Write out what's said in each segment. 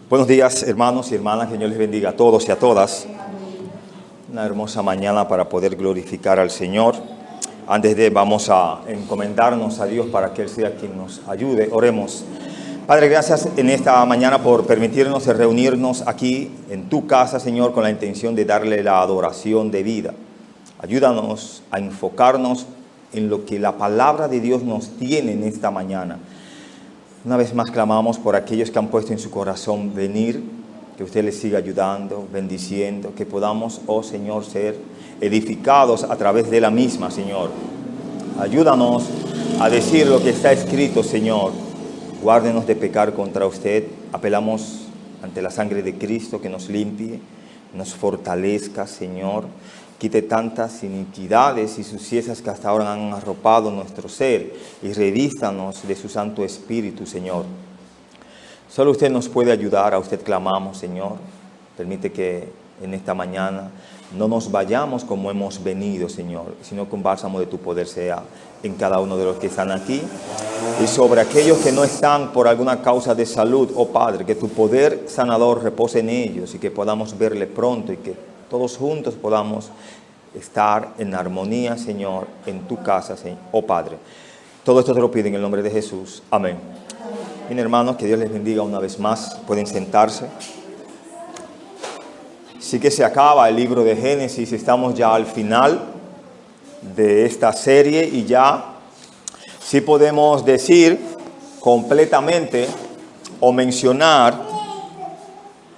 Buenos días, hermanos y hermanas, que Dios les bendiga a todos y a todas. Una hermosa mañana para poder glorificar al Señor. Vamos a encomendarnos a Dios para que Él sea quien nos ayude. Oremos. Padre, gracias en esta mañana por permitirnos reunirnos aquí en tu casa, Señor, con la intención de darle la adoración de vida. Ayúdanos a enfocarnos en lo que la palabra de Dios nos tiene en esta mañana. Una vez más clamamos por aquellos que han puesto en su corazón venir, que usted les siga ayudando, bendiciendo, que podamos, oh Señor, ser edificados a través de la misma, Señor. Ayúdanos a decir lo que está escrito, Señor. Guárdenos de pecar contra usted. Apelamos ante la sangre de Cristo que nos limpie, nos fortalezca, Señor. Quite tantas iniquidades y suciedades que hasta ahora han arropado nuestro ser y revístanos de su Santo Espíritu, Señor. Solo usted nos puede ayudar, a usted clamamos, Señor. Permite que en esta mañana no nos vayamos como hemos venido, Señor, sino que un bálsamo de tu poder sea en cada uno de los que están aquí. Y sobre aquellos que no están por alguna causa de salud, oh Padre, que tu poder sanador repose en ellos y que podamos verle pronto y que todos juntos podamos estar en armonía, Señor, en tu casa, Señor, oh Padre. Todo esto te lo pido en el nombre de Jesús. Amén. Bien, hermanos, que Dios les bendiga una vez más. Pueden sentarse. Sí que se acaba el libro de Génesis. Estamos ya al final de esta serie y ya sí podemos decir completamente o mencionar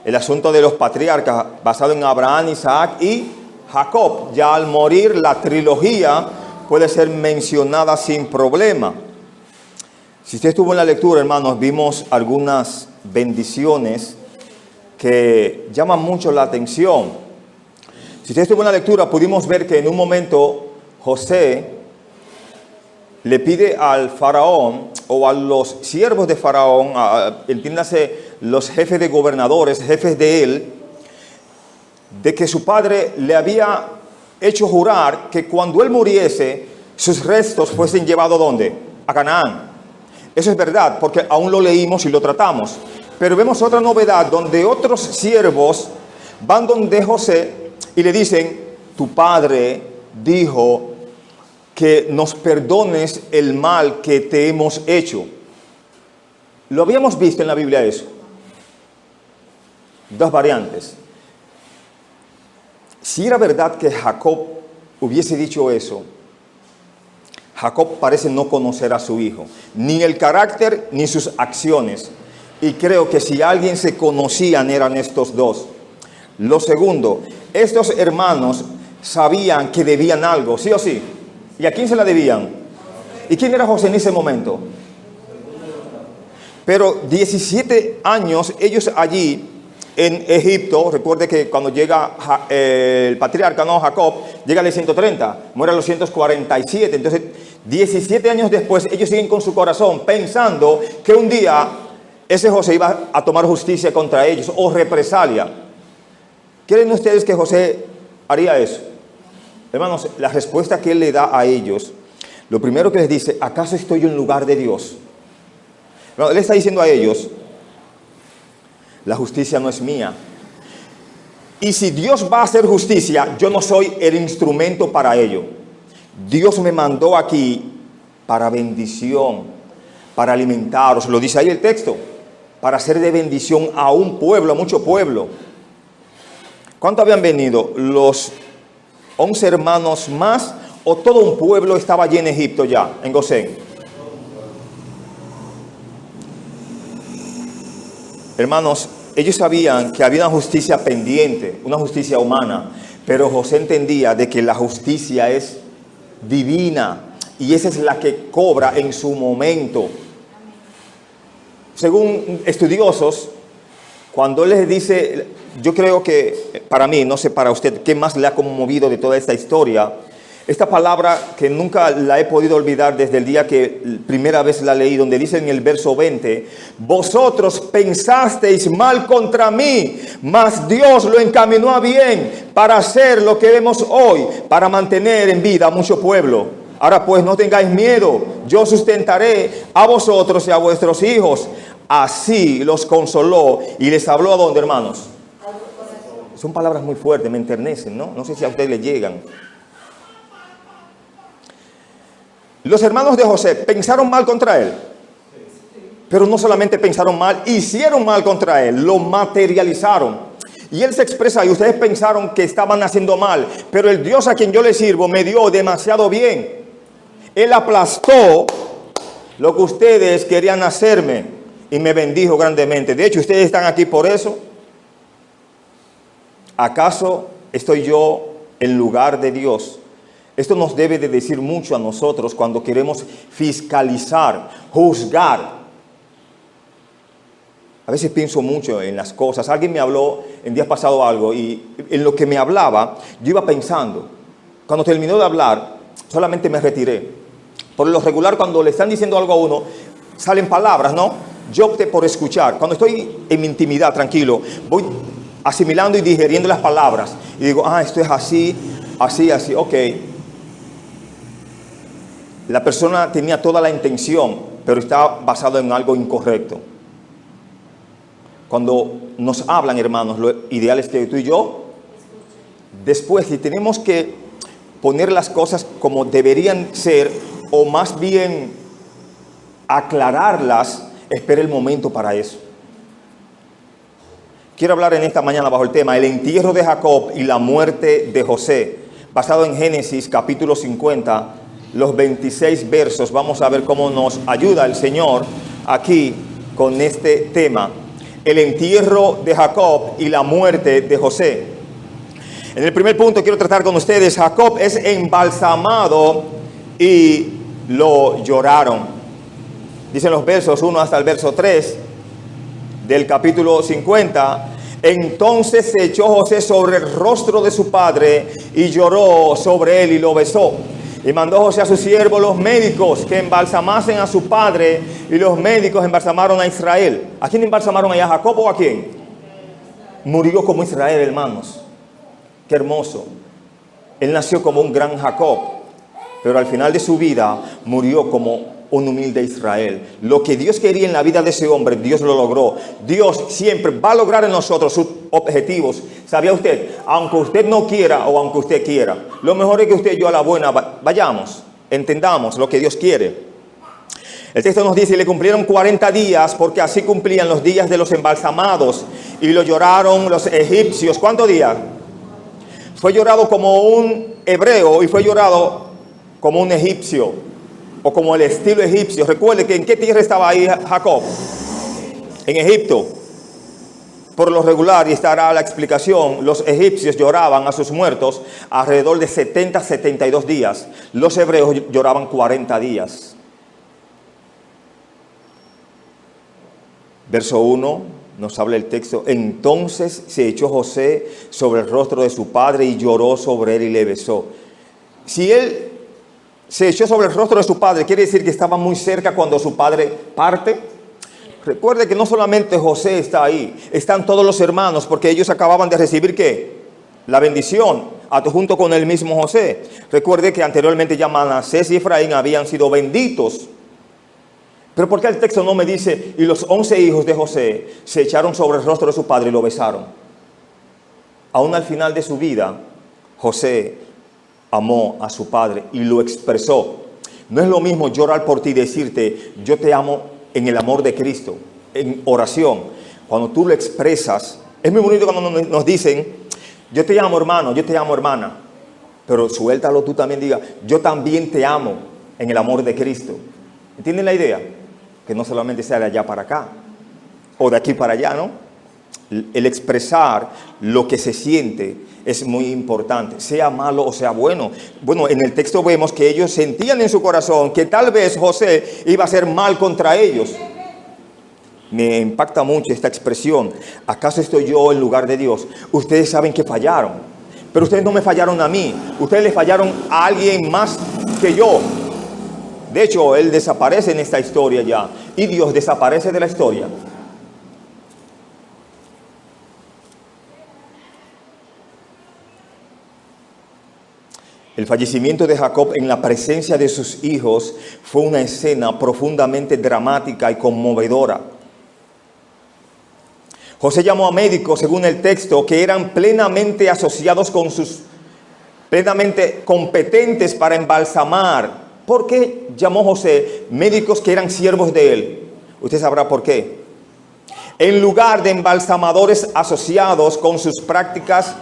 el asunto de los patriarcas basado en Abraham, Isaac y Jacob. Ya al morir la trilogía puede ser mencionada sin problema. Si usted estuvo en la lectura, hermanos, vimos algunas bendiciones que llaman mucho la atención. Si usted estuvo en la lectura, pudimos ver que en un momento José le pide al faraón o a los siervos de faraón, entiéndase los jefes de gobernadores, jefes de él, de que su padre le había hecho jurar que cuando él muriese, sus restos fuesen llevados ¿dónde? A Canaán. Eso es verdad, porque aún lo leímos y lo tratamos. Pero vemos otra novedad, donde otros siervos van donde José y le dicen: tu padre dijo que nos perdones el mal que te hemos hecho. Lo habíamos visto en la Biblia eso. Dos variantes. Si era verdad que Jacob hubiese dicho eso, Jacob parece no conocer a su hijo, ni el carácter ni sus acciones. Y creo que si alguien se conocían eran estos dos. Lo segundo, estos hermanos sabían que debían algo, sí o sí. ¿Y a quién se la debían? ¿Y quién era José en ese momento? Pero 17 años ellos allí en Egipto. Recuerde que cuando llega el patriarca, no, Jacob, llega a los 130, muere a los 147. Entonces, 17 años después, ellos siguen con su corazón pensando que un día ese José iba a tomar justicia contra ellos o represalia. ¿Creen ustedes que José haría eso? Hermanos, la respuesta que él le da a ellos, lo primero que les dice: ¿acaso estoy en lugar de Dios? Él está diciendo a ellos: la justicia no es mía. Y si Dios va a hacer justicia, yo no soy el instrumento para ello. Dios me mandó aquí para bendición, para alimentaros. Lo dice ahí el texto. Para ser de bendición a un pueblo, a mucho pueblo. ¿Cuántos habían venido? ¿Los 11 hermanos más o todo un pueblo estaba allí en Egipto ya, en Gosén? Hermanos, ellos sabían que había una justicia pendiente, una justicia humana, pero José entendía de que la justicia es divina y esa es la que cobra en su momento. Según estudiosos, cuando él les dice, yo creo que para mí, no sé para usted, ¿qué más le ha conmovido de toda esta historia? Esta palabra que nunca la he podido olvidar desde el día que primera vez la leí, donde dice en el verso 20: vosotros pensasteis mal contra mí, mas Dios lo encaminó a bien para hacer lo que vemos hoy, para mantener en vida a mucho pueblo. Ahora pues no tengáis miedo, yo sustentaré a vosotros y a vuestros hijos. así los consoló y les habló ¿a dónde, hermanos? Son palabras muy fuertes, me enternecen, ¿no? No sé si a ustedes les llegan. Los hermanos de José pensaron mal contra él. Pero no solamente pensaron mal, hicieron mal contra él, lo materializaron. Y él se expresa, y ustedes pensaron que estaban haciendo mal, pero el Dios a quien yo le sirvo me dio demasiado bien. Él aplastó lo que ustedes querían hacerme y me bendijo grandemente. De hecho, ustedes están aquí por eso. ¿Acaso estoy yo en lugar de Dios? Esto nos debe de decir mucho a nosotros cuando queremos fiscalizar, juzgar. A veces pienso mucho en las cosas. Alguien me habló en días pasados algo y en lo que me hablaba yo iba pensando. Cuando terminó de hablar, solamente me retiré. Por lo regular, cuando le están diciendo algo a uno, salen palabras, ¿no? Yo opté por escuchar. Cuando estoy en mi intimidad, tranquilo, voy asimilando y digeriendo las palabras. Y digo, esto es así, así, así, ok. La persona tenía toda la intención, pero estaba basado en algo incorrecto. Cuando nos hablan, hermanos, lo ideal es que tú y yo, después, si tenemos que poner las cosas como deberían ser, o más bien aclararlas, espere el momento para eso. Quiero hablar en esta mañana bajo el tema, el entierro de Jacob y la muerte de José, basado en Génesis capítulo 50, los 26 versos. Vamos a ver cómo nos ayuda el Señor aquí con este tema. El entierro de Jacob y la muerte de José. En el primer punto quiero tratar con ustedes, Jacob es embalsamado y lo lloraron. Dicen los versos 1 hasta el verso 3 del capítulo 50. Entonces se echó José sobre el rostro de su padre y lloró sobre él y lo besó. Y mandó José a sus siervos los médicos que embalsamasen a su padre, y los médicos embalsamaron a Israel. ¿A quién embalsamaron allá? ¿A Jacob o a quién? Murió como Israel, hermanos. Qué hermoso. Él nació como un gran Jacob, pero al final de su vida murió como un humilde Israel. Lo que Dios quería en la vida de ese hombre, Dios lo logró. Dios siempre va a lograr en nosotros sus objetivos. ¿Sabía usted? Aunque usted no quiera o aunque usted quiera, lo mejor es que usted y yo a la buena vayamos, entendamos lo que Dios quiere. El texto nos dice, y le cumplieron 40 días, porque así cumplían los días de los embalsamados, y lo lloraron los egipcios. ¿Cuántos días? Fue llorado como un hebreo y fue llorado como un egipcio, o como el estilo egipcio. Recuerde que ¿en qué tierra estaba ahí Jacob? En Egipto. Por lo regular, y estará la explicación, los egipcios lloraban a sus muertos alrededor de 72 días. Los hebreos lloraban 40 días. Verso 1 nos habla el texto. Entonces se echó José sobre el rostro de su padre y lloró sobre él y le besó. Si él se echó sobre el rostro de su padre, quiere decir que estaba muy cerca cuando su padre parte. Recuerde que no solamente José está ahí, están todos los hermanos, porque ellos acababan de recibir ¿qué? La bendición, junto con el mismo José. Recuerde que anteriormente ya Manasés y Efraín habían sido benditos. Pero ¿por qué el texto no me dice, y los 11 hijos de José se echaron sobre el rostro de su padre y lo besaron? Aún al final de su vida, José amó a su padre y lo expresó. No es lo mismo llorar por ti y decirte, yo te amo en el amor de Cristo, en oración. Cuando tú lo expresas, es muy bonito cuando nos dicen, yo te amo hermano, yo te amo hermana, pero suéltalo tú también, diga, yo también te amo en el amor de Cristo. ¿Entienden la idea? Que no solamente sea de allá para acá, o de aquí para allá, ¿no? El expresar lo que se siente es muy importante, sea malo o sea bueno. Bueno, en el texto vemos que ellos sentían en su corazón que tal vez José iba a hacer mal contra ellos. Me impacta mucho esta expresión. ¿Acaso estoy yo en lugar de Dios? Ustedes saben que fallaron, pero ustedes no me fallaron a mí. Ustedes le fallaron a alguien más que yo. De hecho, él desaparece en esta historia ya, y Dios desaparece de la historia. El fallecimiento de Jacob en la presencia de sus hijos fue una escena profundamente dramática y conmovedora. José llamó a médicos, según el texto, que eran plenamente asociados con plenamente competentes para embalsamar. ¿Por qué llamó José médicos que eran siervos de él? Usted sabrá por qué. En lugar de embalsamadores asociados con sus prácticas,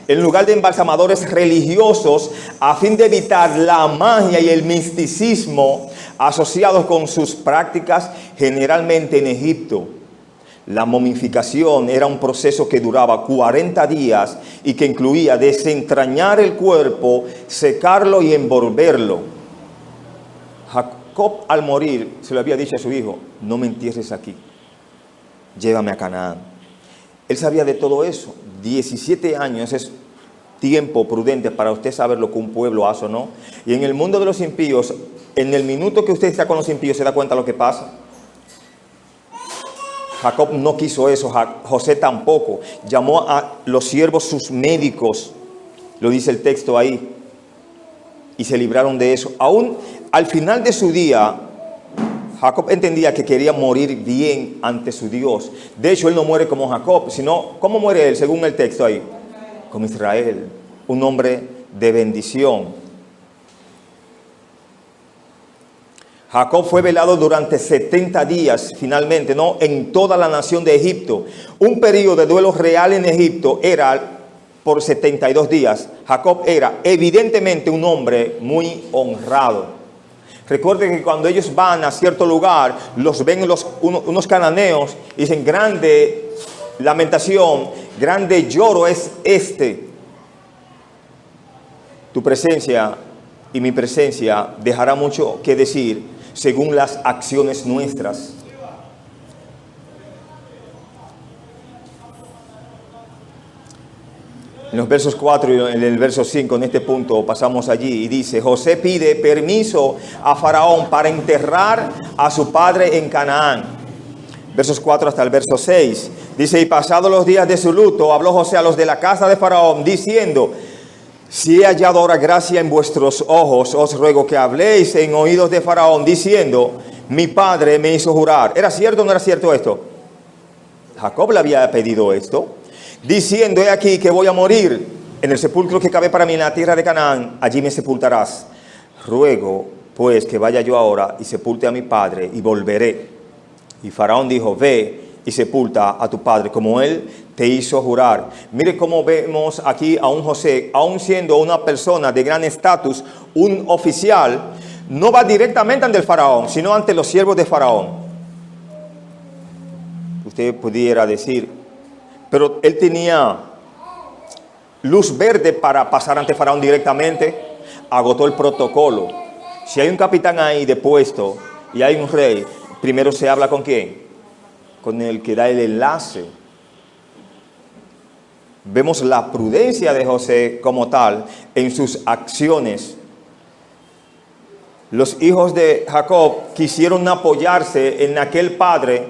en lugar de embalsamadores religiosos, a fin de evitar la magia y el misticismo asociados con sus prácticas, generalmente en Egipto. La momificación era un proceso que duraba 40 días y que incluía desentrañar el cuerpo, secarlo y envolverlo. Jacob, al morir, se lo había dicho a su hijo: no me entierres aquí, llévame a Canaán. Él sabía de todo eso. 17 años es tiempo prudente para usted saber lo que un pueblo hace o no. Y en el mundo de los impíos, en el minuto que usted está con los impíos, se da cuenta de lo que pasa. Jacob no quiso eso, José tampoco. Llamó a los siervos sus médicos, lo dice el texto ahí, y se libraron de eso. Aún al final de su día, Jacob entendía que quería morir bien ante su Dios. De hecho, él no muere como Jacob, sino, ¿cómo muere él según el texto ahí? Como Israel, un hombre de bendición. Jacob fue velado durante 70 días, finalmente, ¿no? En toda la nación de Egipto. Un periodo de duelo real en Egipto era por 72 días. Jacob era evidentemente un hombre muy honrado. Recuerden que cuando ellos van a cierto lugar, los ven unos cananeos y dicen: grande lamentación, grande lloro es este. Tu presencia y mi presencia dejará mucho que decir según las acciones nuestras. En los versos 4 y en el verso 5, en este punto pasamos allí y dice: José pide permiso a Faraón para enterrar a su padre en Canaán. Versos 4 hasta el verso 6. Dice: y pasados los días de su luto, habló José a los de la casa de Faraón, diciendo: si he hallado ahora gracia en vuestros ojos, os ruego que habléis en oídos de Faraón, diciendo: mi padre me hizo jurar. ¿Era cierto o no era cierto esto? Jacob le había pedido esto, diciendo: he aquí que voy a morir en el sepulcro que cabe para mí en la tierra de Canaán, allí me sepultarás. Ruego pues que vaya yo ahora y sepulte a mi padre y volveré. Y Faraón dijo: ve y sepulta a tu padre como él te hizo jurar. Mire cómo vemos aquí a un José, aun siendo una persona de gran estatus, un oficial, no va directamente ante el Faraón, sino ante los siervos de Faraón. Usted pudiera decir, pero él tenía luz verde para pasar ante Faraón directamente. Agotó el protocolo. Si hay un capitán ahí de puesto y hay un rey, primero se habla ¿con quién? Con el que da el enlace. Vemos la prudencia de José como tal en sus acciones. Los hijos de Jacob quisieron apoyarse en aquel padre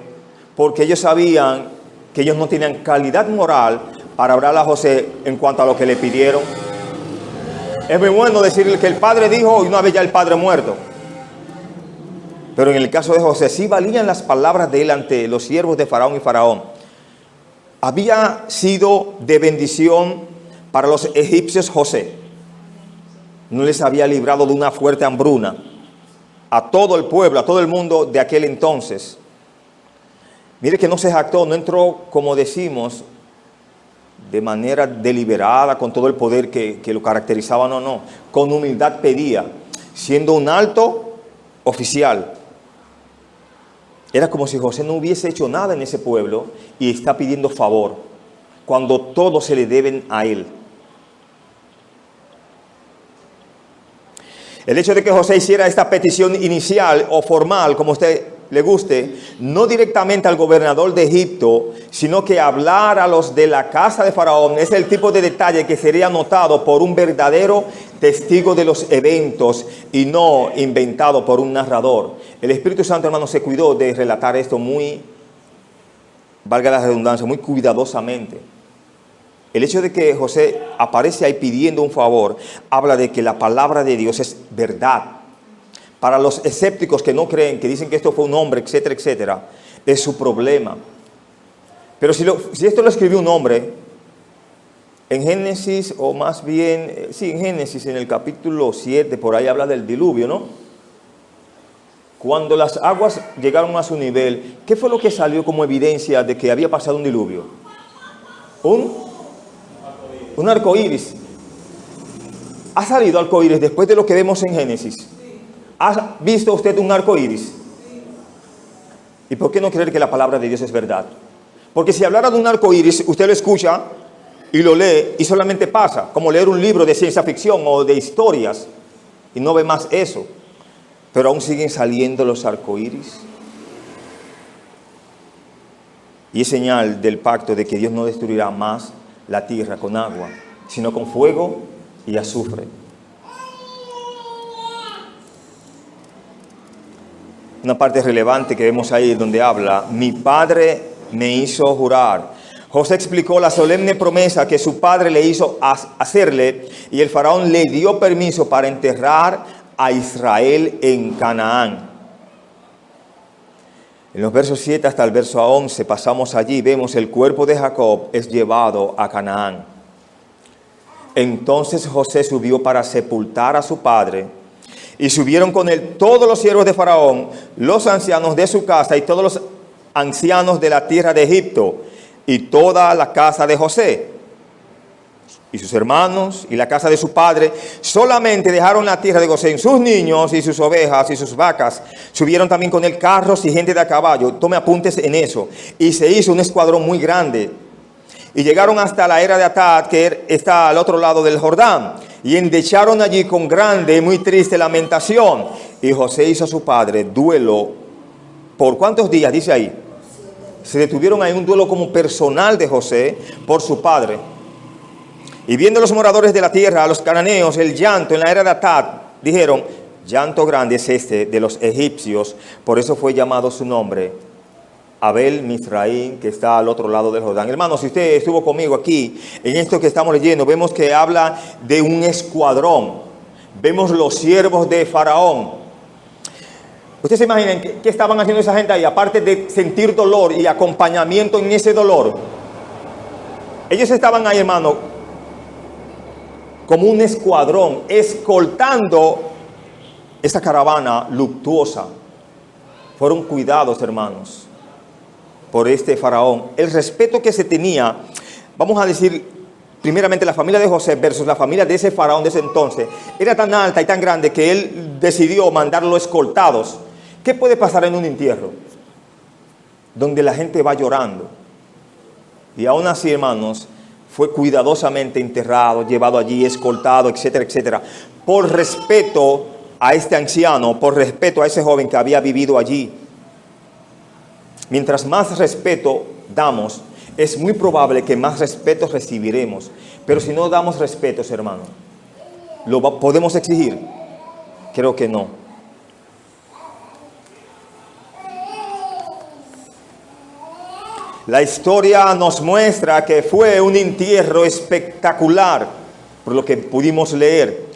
porque ellos sabían que ellos no tenían calidad moral para hablar a José en cuanto a lo que le pidieron. Es muy bueno decirle que el padre dijo y una vez ya el padre muerto. Pero en el caso de José sí valían las palabras de él ante los siervos de Faraón y Faraón. Había sido de bendición para los egipcios José. No les había librado de una fuerte hambruna a todo el pueblo, a todo el mundo de aquel entonces. Mire que no se jactó, no entró, como decimos, de manera deliberada, con todo el poder que lo caracterizaba, no. Con humildad pedía, siendo un alto oficial. Era como si José no hubiese hecho nada en ese pueblo y está pidiendo favor, cuando todos se le deben a él. El hecho de que José hiciera esta petición inicial o formal, como a usted le guste, no directamente al gobernador de Egipto, sino que hablar a los de la casa de Faraón, es el tipo de detalle que sería notado por un verdadero testigo de los eventos y no inventado por un narrador. El Espíritu Santo, hermano, se cuidó de relatar esto muy, valga la redundancia, muy cuidadosamente. El hecho de que José aparece ahí pidiendo un favor, habla de que la palabra de Dios es verdad. Para los escépticos que no creen, que dicen que esto fue un hombre, etcétera, etcétera, es su problema. Pero si esto lo escribió un hombre, en Génesis, o más bien, sí, en Génesis, en el capítulo 7, por ahí habla del diluvio, ¿no? Cuando las aguas llegaron a su nivel, ¿qué fue lo que salió como evidencia de que había pasado un diluvio? Un arco iris. ¿Ha salido arco iris después de lo que vemos en Génesis? ¿Ha visto usted un arco iris? ¿Y por qué no creer que la palabra de Dios es verdad? Porque si hablara de un arco iris, usted lo escucha y lo lee y solamente pasa, como leer un libro de ciencia ficción o de historias, y no ve más eso. Pero aún siguen saliendo los arcoíris. Y es señal del pacto de que Dios no destruirá más la tierra con agua, sino con fuego y azufre. Una parte relevante que vemos ahí donde habla, mi padre me hizo jurar. José explicó la solemne promesa que su padre le hizo hacerle, y el faraón le dio permiso para enterrar a Israel en Canaán. En los versos 7 hasta el verso 11 pasamos allí, vemos el cuerpo de Jacob es llevado a Canaán. Entonces José subió para sepultar a su padre, y subieron con él todos los siervos de Faraón, los ancianos de su casa y todos los ancianos de la tierra de Egipto, y toda la casa de José y sus hermanos y la casa de su padre. Solamente dejaron la tierra de Gosén sus niños y sus ovejas y sus vacas. Subieron también con él carros y gente de a caballo. Tome apuntes en eso. Y se hizo un escuadrón muy grande. Y llegaron hasta la era de Atad, que está al otro lado del Jordán. Y endecharon allí con grande y muy triste lamentación. Y José hizo a su padre duelo. ¿Por cuántos días? Dice ahí. Se detuvieron ahí, un duelo como personal de José por su padre. Y viendo los moradores de la tierra, a los cananeos, el llanto en la era de Atad, dijeron, llanto grande es este de los egipcios. Por eso fue llamado su nombre, Abel Mizraim, que está al otro lado del Jordán. Hermanos, si usted estuvo conmigo aquí, en esto que estamos leyendo, vemos que habla de un escuadrón. Vemos los siervos de Faraón. ¿Ustedes se imaginan qué estaban haciendo esa gente ahí? Aparte de sentir dolor y acompañamiento en ese dolor. Ellos estaban ahí, hermano, como un escuadrón, escoltando esa caravana luctuosa. Fueron cuidados, hermanos, por este faraón. El respeto que se tenía, vamos a decir, primeramente la familia de José versus la familia de ese faraón de ese entonces, era tan alta y tan grande que él decidió mandarlo escoltados. ¿Qué puede pasar en un entierro? Donde la gente va llorando. Y aún así, hermanos, fue cuidadosamente enterrado, llevado allí, escoltado, etcétera, etcétera. Por respeto a este anciano, por respeto a ese joven que había vivido allí. Mientras más respeto damos, es muy probable que más respeto recibiremos. Pero si no damos respetos, hermano, ¿lo podemos exigir? Creo que no. La historia nos muestra que fue un entierro espectacular, por lo que pudimos leer.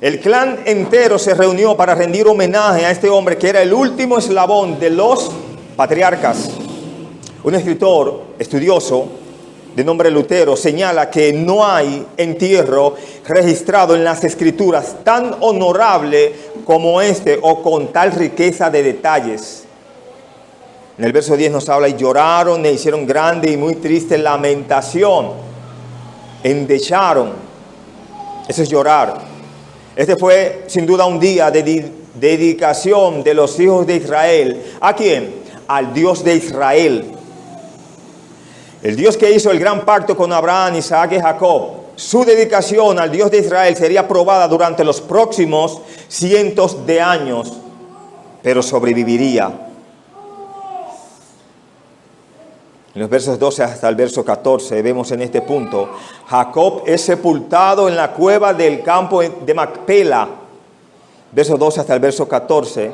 El clan entero se reunió para rendir homenaje a este hombre que era el último eslabón de los patriarcas. Un escritor estudioso de nombre Lutero señala que no hay entierro registrado en las escrituras tan honorable como este o con tal riqueza de detalles. En el verso 10 nos habla, y lloraron e hicieron grande y muy triste lamentación. Endecharon. Eso es llorar. Este fue sin duda un día de dedicación de los hijos de Israel. ¿A quién? Al Dios de Israel. El Dios que hizo el gran pacto con Abraham, Isaac y Jacob. Su dedicación al Dios de Israel sería probada durante los próximos cientos de años, pero sobreviviría. En los versos 12 hasta el verso 14 vemos en este punto, Jacob es sepultado en la cueva del campo de Macpela. Verso 12 hasta el verso 14,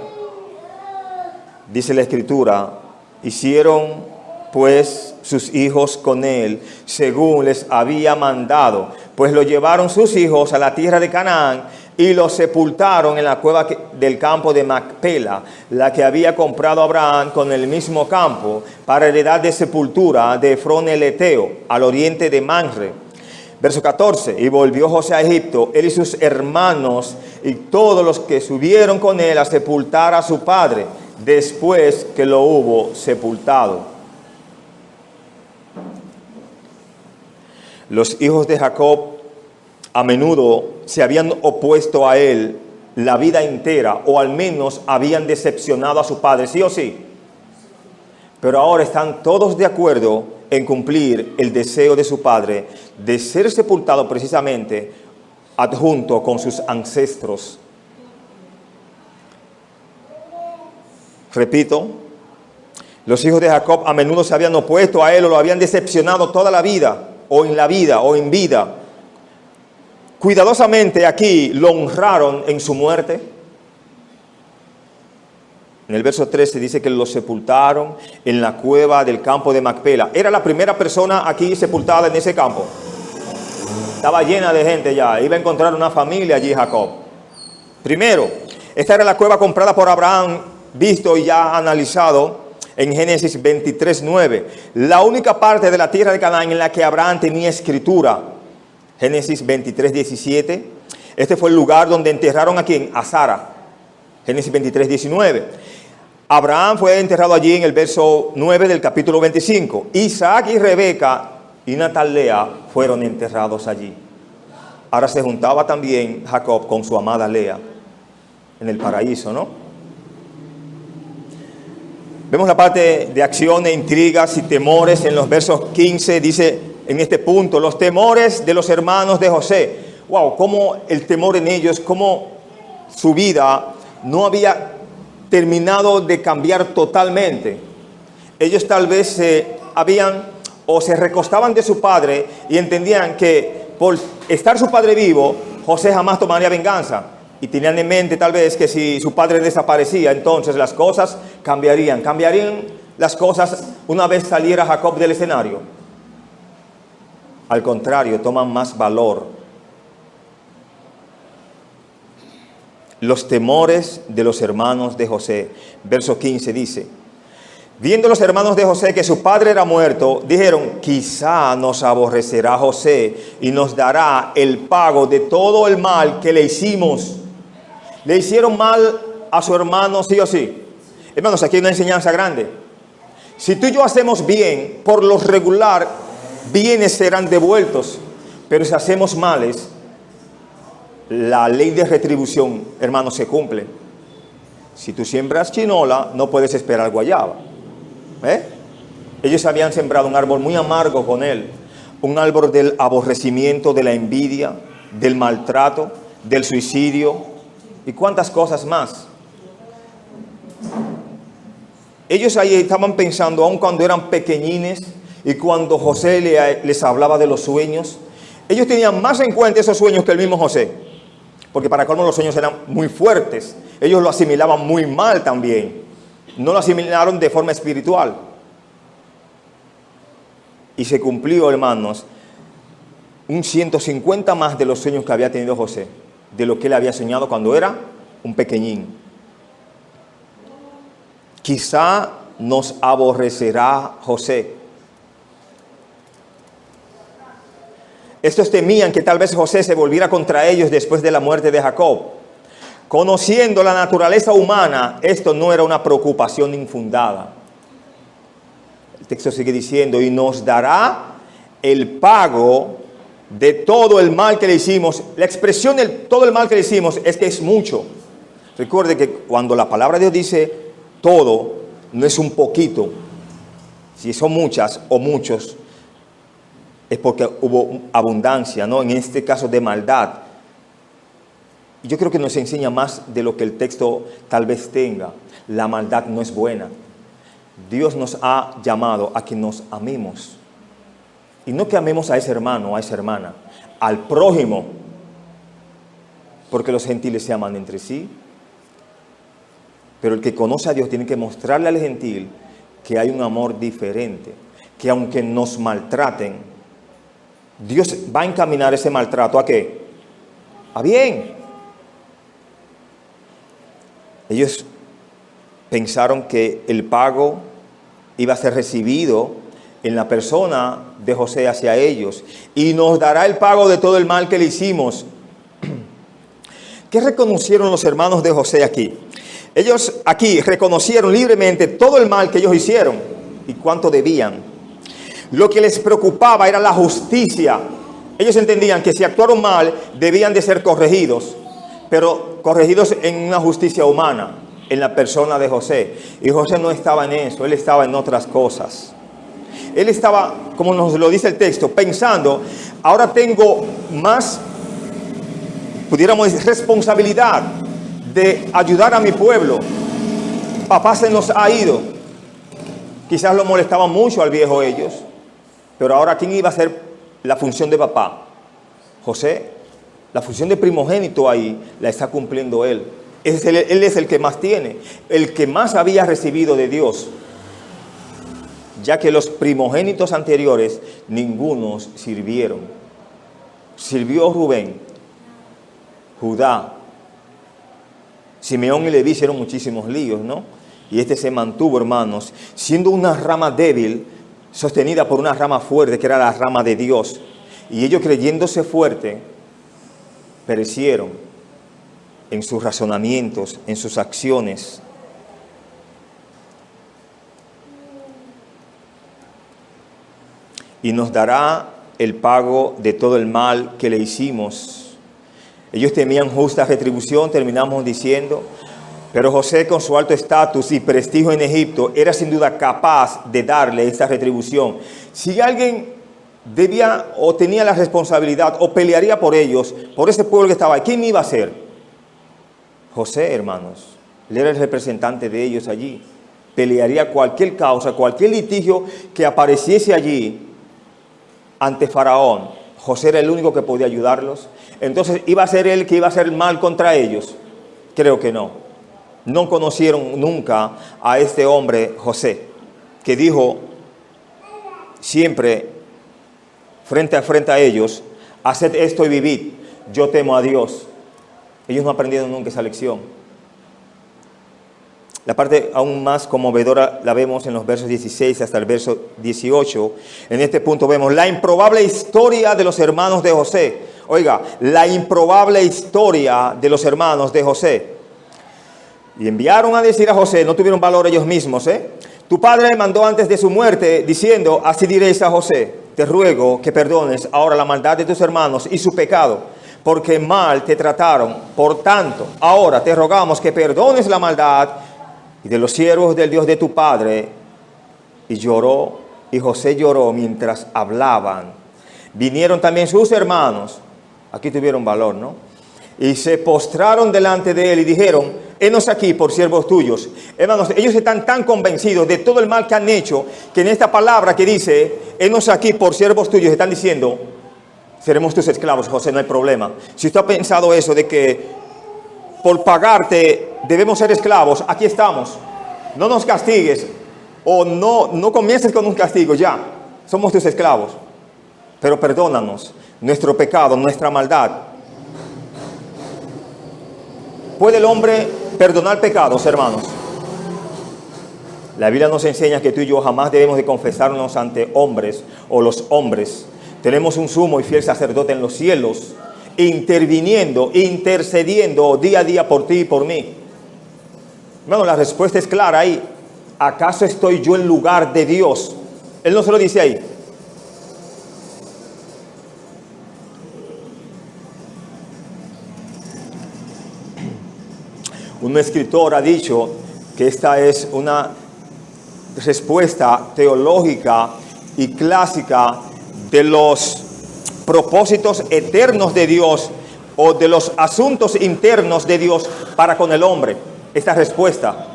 dice la escritura, hicieron pues sus hijos con él, según les había mandado, pues lo llevaron sus hijos a la tierra de Canaán, y lo sepultaron en la cueva del campo de Macpela, la que había comprado Abraham con el mismo campo para heredad de sepultura de Efrón el Eteo, al oriente de Manre. Verso 14, y volvió José a Egipto, él y sus hermanos y todos los que subieron con él a sepultar a su padre, después que lo hubo sepultado. Los hijos de Jacob a menudo se habían opuesto a él la vida entera, o al menos habían decepcionado a su padre, sí o sí. Pero ahora están todos de acuerdo en cumplir el deseo de su padre de ser sepultado precisamente adjunto con sus ancestros. Repito, los hijos de Jacob a menudo se habían opuesto a él o lo habían decepcionado toda la vida, o en la vida, o en vida. Cuidadosamente aquí lo honraron en su muerte. En el verso 13 dice que lo sepultaron en la cueva del campo de Macpela. Era la primera persona aquí sepultada en ese campo. Estaba llena de gente ya. Iba a encontrar una familia allí Jacob. Primero, esta era la cueva comprada por Abraham, visto y ya analizado en Génesis 23:9. La única parte de la tierra de Canaán en la que Abraham tenía escritura. Génesis 23:17. Este fue el lugar donde enterraron a ¿quién? A Sara. Génesis 23:19. Abraham fue enterrado allí en el verso 9 del capítulo 25. Isaac y Rebeca y natal Lea fueron enterrados allí. Ahora se juntaba también Jacob con su amada Lea en el paraíso, ¿no? Vemos la parte de acciones, intrigas y temores en los versos 15. Dice en este punto, los temores de los hermanos de José. Wow, cómo el temor en ellos, cómo su vida no había terminado de cambiar totalmente. Ellos tal vez se recostaban de su padre y entendían que por estar su padre vivo, José jamás tomaría venganza. Y tenían en mente tal vez que si su padre desaparecía, entonces las cosas cambiarían. ¿Cambiarían las cosas una vez saliera Jacob del escenario? Al contrario, toman más valor. Los temores de los hermanos de José. Verso 15 dice, viendo los hermanos de José que su padre era muerto, dijeron, quizá nos aborrecerá José y nos dará el pago de todo el mal que le hicimos. ¿Le hicieron mal a su hermano sí o sí? Hermanos, aquí hay una enseñanza grande. Si tú y yo hacemos bien, por lo regular, bienes serán devueltos. Pero si hacemos males, la ley de retribución, hermanos, se cumple. Si tú siembras chinola, no puedes esperar guayaba. Ellos habían sembrado un árbol muy amargo con él. Un árbol del aborrecimiento, de la envidia, del maltrato, del suicidio y cuántas cosas más. Ellos ahí estaban pensando, aun cuando eran pequeñines y cuando José les hablaba de los sueños, ellos tenían más en cuenta esos sueños que el mismo José. Porque para colmo los sueños eran muy fuertes. Ellos lo asimilaban muy mal también. No lo asimilaron de forma espiritual. Y se cumplió, hermanos, un 150 más de los sueños que había tenido José, de lo que él había soñado cuando era un pequeñín. Quizá nos aborrecerá José. Estos temían que tal vez José se volviera contra ellos después de la muerte de Jacob. Conociendo la naturaleza humana, esto no era una preocupación infundada. El texto sigue diciendo, y nos dará el pago de todo el mal que le hicimos. La expresión de todo el mal que le hicimos es que es mucho. Recuerde que cuando la palabra de Dios dice todo, no es un poquito. Si son muchas o muchos, es porque hubo abundancia, ¿no? En este caso de maldad. Yo creo que nos enseña más de lo que el texto tal vez tenga. La maldad no es buena. Dios nos ha llamado a que nos amemos. Y no que amemos a ese hermano o a esa hermana, al prójimo. Porque los gentiles se aman entre sí. Pero el que conoce a Dios tiene que mostrarle al gentil que hay un amor diferente. Que aunque nos maltraten, Dios va a encaminar ese maltrato ¿a qué? A bien. Ellos pensaron que el pago iba a ser recibido en la persona de José hacia ellos, y nos dará el pago de todo el mal que le hicimos. ¿Qué reconocieron los hermanos de José aquí? Ellos aquí reconocieron libremente todo el mal que ellos hicieron y cuánto debían. Lo que les preocupaba era la justicia. Ellos entendían que si actuaron mal, debían de ser corregidos, pero corregidos en una justicia humana, en la persona de José. Y José no estaba en eso, él estaba en otras cosas. Él estaba, como nos lo dice el texto, pensando, ahora tengo más, pudiéramos decir, responsabilidad de ayudar a mi pueblo. Papá se nos ha ido. Quizás lo molestaban mucho al viejo ellos, pero ahora ¿quién iba a hacer la función de papá? José. La función de primogénito ahí la está cumpliendo él. Él es el que más tiene, el que más había recibido de Dios, ya que los primogénitos anteriores, ninguno sirvieron. Sirvió Rubén, Judá, Simeón y Leví hicieron muchísimos líos, ¿no? Y este se mantuvo, hermanos, siendo una rama débil, sostenida por una rama fuerte, que era la rama de Dios. Y ellos, creyéndose fuerte, perecieron en sus razonamientos, en sus acciones. Y nos dará el pago de todo el mal que le hicimos. Ellos temían justa retribución, terminamos diciendo, pero José, con su alto estatus y prestigio en Egipto, era sin duda capaz de darle esa retribución. Si alguien debía o tenía la responsabilidad o pelearía por ellos, por ese pueblo que estaba ahí, ¿quién iba a ser? José, hermanos. Él era el representante de ellos allí. Pelearía cualquier causa, cualquier litigio que apareciese allí ante Faraón. José era el único que podía ayudarlos. Entonces, ¿iba a ser él que iba a hacer mal contra ellos? Creo que no. No conocieron nunca a este hombre José, que dijo siempre frente a ellos, haced esto y vivid, yo temo a Dios. Ellos no aprendieron nunca esa lección. La parte aún más conmovedora la vemos en los versos 16 hasta el verso 18. En este punto vemos la improbable historia de los hermanos de José. Oiga, la improbable historia de los hermanos de José. Y enviaron a decir a José, no tuvieron valor ellos mismos, Tu padre mandó antes de su muerte, diciendo, así diréis a José, te ruego que perdones ahora la maldad de tus hermanos y su pecado, porque mal te trataron. Por tanto, ahora te rogamos que perdones la maldad y de los siervos del Dios de tu padre. Y lloró, y José lloró mientras hablaban. Vinieron también sus hermanos, aquí tuvieron valor, ¿no? Y se postraron delante de él y dijeron, henos aquí por siervos tuyos. Hermanos, ellos están tan convencidos de todo el mal que han hecho, que en esta palabra que dice, henos aquí por siervos tuyos, están diciendo, seremos tus esclavos, José, no hay problema. Si usted ha pensado eso de que por pagarte debemos ser esclavos, aquí estamos. No nos castigues o no comiences con un castigo, ya, somos tus esclavos. Pero perdónanos nuestro pecado, nuestra maldad. ¿Puede el hombre perdonar pecados, hermanos? La Biblia nos enseña que tú y yo jamás debemos de confesarnos ante hombres o los hombres. Tenemos un sumo y fiel sacerdote en los cielos, interviniendo, intercediendo día a día por ti y por mí. Hermano, la respuesta es clara ahí. ¿Acaso estoy yo en lugar de Dios? Él no se lo dice ahí. Un escritor ha dicho que esta es una respuesta teológica y clásica de los propósitos eternos de Dios o de los asuntos internos de Dios para con el hombre. Esta respuesta.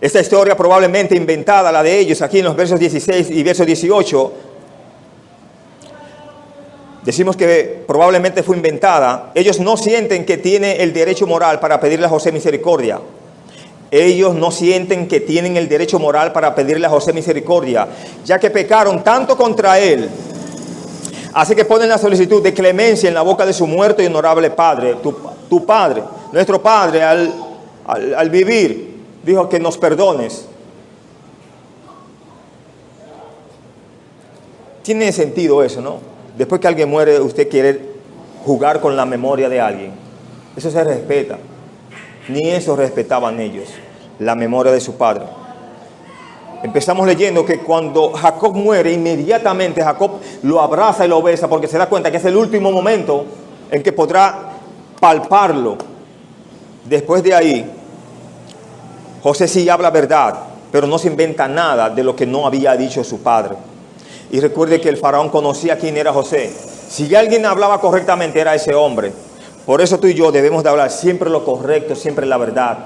Esta historia probablemente inventada, la de ellos, aquí en los versos 16 y verso 18, decimos que probablemente fue inventada. Ellos no sienten que tiene el derecho moral para pedirle a José misericordia. Ellos no sienten que tienen el derecho moral para pedirle a José misericordia, ya que pecaron tanto contra él. Así que ponen la solicitud de clemencia en la boca de su muerto y honorable padre. tu Padre, nuestro Padre, al vivir, dijo que nos perdones. Tiene sentido eso, ¿no? Después que alguien muere, usted quiere jugar con la memoria de alguien. Eso se respeta. Ni eso respetaban ellos, la memoria de su padre. Empezamos leyendo que cuando Jacob muere, inmediatamente Jacob lo abraza y lo besa porque se da cuenta que es el último momento en que podrá palparlo. Después de ahí, José sí habla verdad, pero no se inventa nada de lo que no había dicho su padre. Y recuerde que el faraón conocía quién era José. Si alguien hablaba correctamente, era ese hombre. Por eso tú y yo debemos de hablar siempre lo correcto, siempre la verdad,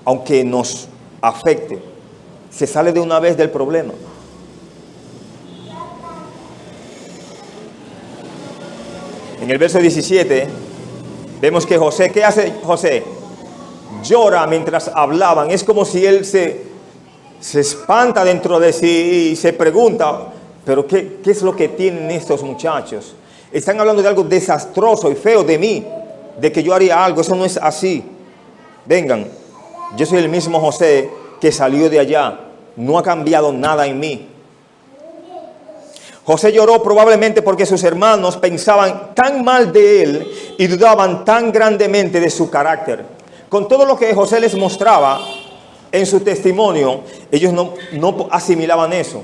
aunque nos afecte. Se sale de una vez del problema. En el verso 17 vemos que José, ¿qué hace José? Llora mientras hablaban. Es como si él se espanta dentro de sí y se pregunta, pero ¿qué es lo que tienen estos muchachos? Están hablando de algo desastroso y feo de mí, de que yo haría algo. Eso no es así. Vengan, yo soy el mismo José que salió de allá. No ha cambiado nada en mí. José lloró probablemente porque sus hermanos pensaban tan mal de él y dudaban tan grandemente de su carácter. Con todo lo que José les mostraba en su testimonio, ellos no asimilaban eso.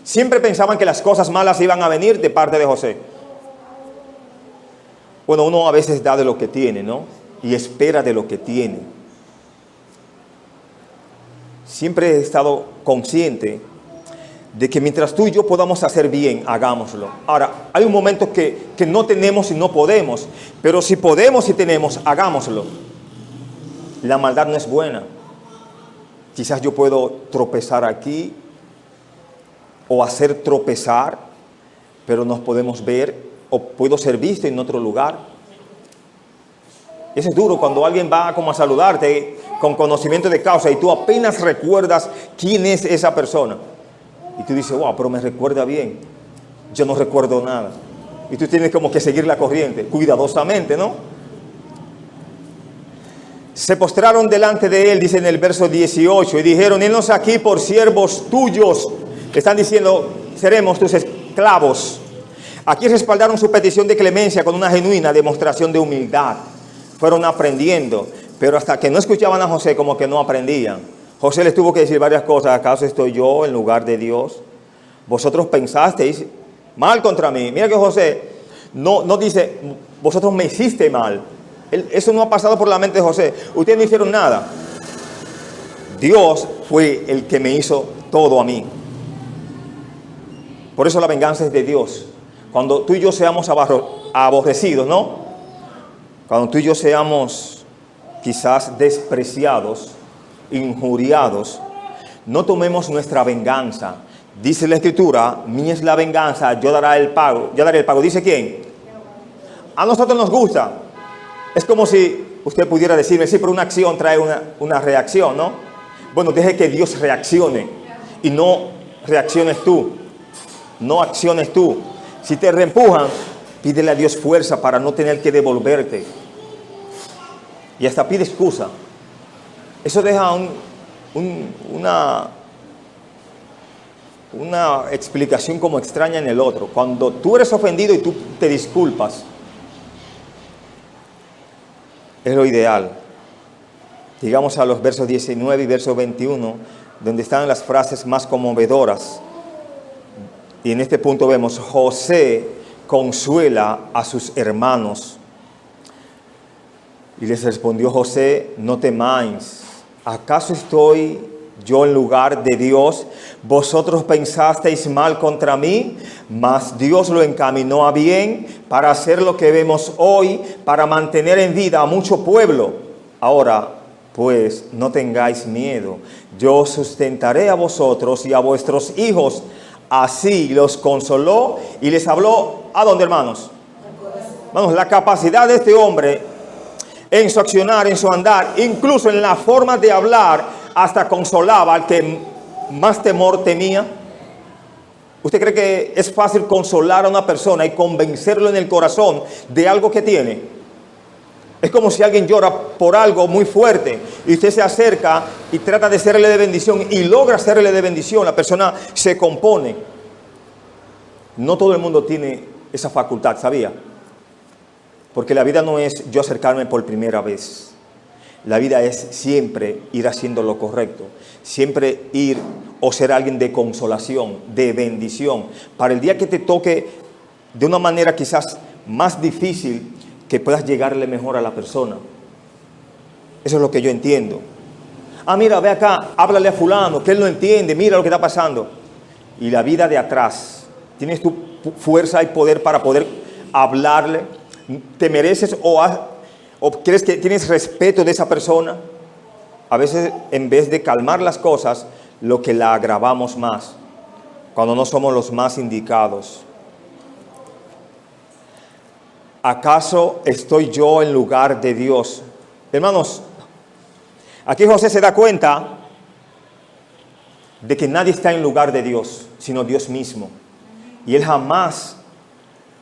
Siempre pensaban que las cosas malas iban a venir de parte de José. Bueno, uno a veces da de lo que tiene, ¿no? Y espera de lo que tiene. Siempre he estado consciente de que mientras tú y yo podamos hacer bien, hagámoslo. Ahora, hay un momento que no tenemos y no podemos, pero si podemos y tenemos, hagámoslo. La maldad no es buena. Quizás yo puedo tropezar aquí o hacer tropezar, pero nos podemos ver o puedo ser visto en otro lugar. Eso es duro cuando alguien va como a saludarte con conocimiento de causa y tú apenas recuerdas quién es esa persona. Y tú dices, wow, pero me recuerda bien. Yo no recuerdo nada. Y tú tienes como que seguir la corriente, cuidadosamente, ¿no? Se postraron delante de él, dice en el verso 18, y dijeron, henos aquí por siervos tuyos. Están diciendo, seremos tus esclavos. Aquí respaldaron su petición de clemencia con una genuina demostración de humildad. Fueron aprendiendo, pero hasta que no escuchaban a José, como que no aprendían. José les tuvo que decir varias cosas. ¿Acaso estoy yo en lugar de Dios? Vosotros pensasteis mal contra mí. Mira que José no dice, vosotros me hiciste mal. Eso no ha pasado por la mente de José. Ustedes no hicieron nada. Dios fue el que me hizo todo a mí. Por eso la venganza es de Dios. Cuando tú y yo seamos aborrecidos, ¿no? Cuando tú y yo seamos quizás despreciados, injuriados, no tomemos nuestra venganza. Dice la Escritura, mía es la venganza, yo daré el pago. ¿Dice quién? A nosotros nos gusta. Es como si usted pudiera decirme, sí, pero una acción trae una reacción, ¿no? Bueno, deje que Dios reaccione y no reacciones tú. No acciones tú. Si te reempujan, pídele a Dios fuerza para no tener que devolverte. Y hasta pide excusa. Eso deja una explicación como extraña en el otro. Cuando tú eres ofendido y tú te disculpas, es lo ideal. Llegamos a los versos 19 y verso 21, donde están las frases más conmovedoras. Y en este punto vemos, José consuela a sus hermanos. Y les respondió José, no temáis, ¿acaso estoy yo en lugar de Dios? Vosotros pensasteis mal contra mí, mas Dios lo encaminó a bien para hacer lo que vemos hoy, para mantener en vida a mucho pueblo. Ahora, pues, no tengáis miedo. Yo sustentaré a vosotros y a vuestros hijos. Así los consoló y les habló, ¿a dónde, hermanos? Vamos, la capacidad de este hombre en su accionar, en su andar, incluso en la forma de hablar, hasta consolaba al que más temor temía. ¿Usted cree que es fácil consolar a una persona y convencerlo en el corazón de algo que tiene? Es como si alguien llora por algo muy fuerte y usted se acerca y trata de serle de bendición y logra serle de bendición. La persona se compone. No todo el mundo tiene esa facultad, ¿sabía? Porque la vida no es yo acercarme por primera vez. La vida es siempre ir haciendo lo correcto. Siempre ir o ser alguien de consolación, de bendición. Para el día que te toque de una manera quizás más difícil, que puedas llegarle mejor a la persona. Eso es lo que yo entiendo. Ah, mira, ve acá, háblale a fulano, que él no entiende, mira lo que está pasando. Y la vida de atrás, ¿tienes tu fuerza y poder para poder hablarle? ¿Te mereces o crees que tienes respeto de esa persona? A veces, en vez de calmar las cosas, lo que la agravamos más, cuando no somos los más indicados. ¿Acaso estoy yo en lugar de Dios? Hermanos, aquí José se da cuenta de que nadie está en lugar de Dios, sino Dios mismo. Y él jamás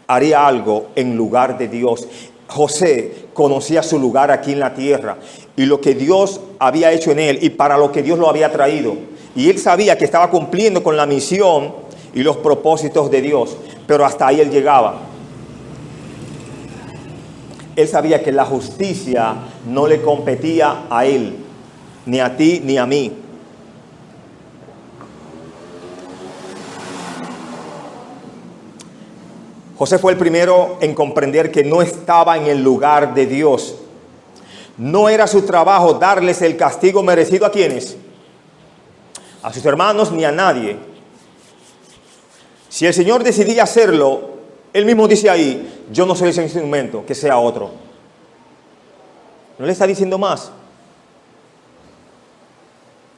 haría algo en lugar de Dios. José conocía su lugar aquí en la tierra y lo que Dios había hecho en él y para lo que Dios lo había traído. Y él sabía que estaba cumpliendo con la misión y los propósitos de Dios, pero hasta ahí él llegaba. Él sabía que la justicia no le competía a él, ni a ti, ni a mí. José fue el primero en comprender que no estaba en el lugar de Dios. No era su trabajo darles el castigo merecido a quienes, a sus hermanos ni a nadie. Si el Señor decidía hacerlo, Él mismo dice ahí, yo no soy ese instrumento, que sea otro. No le está diciendo más.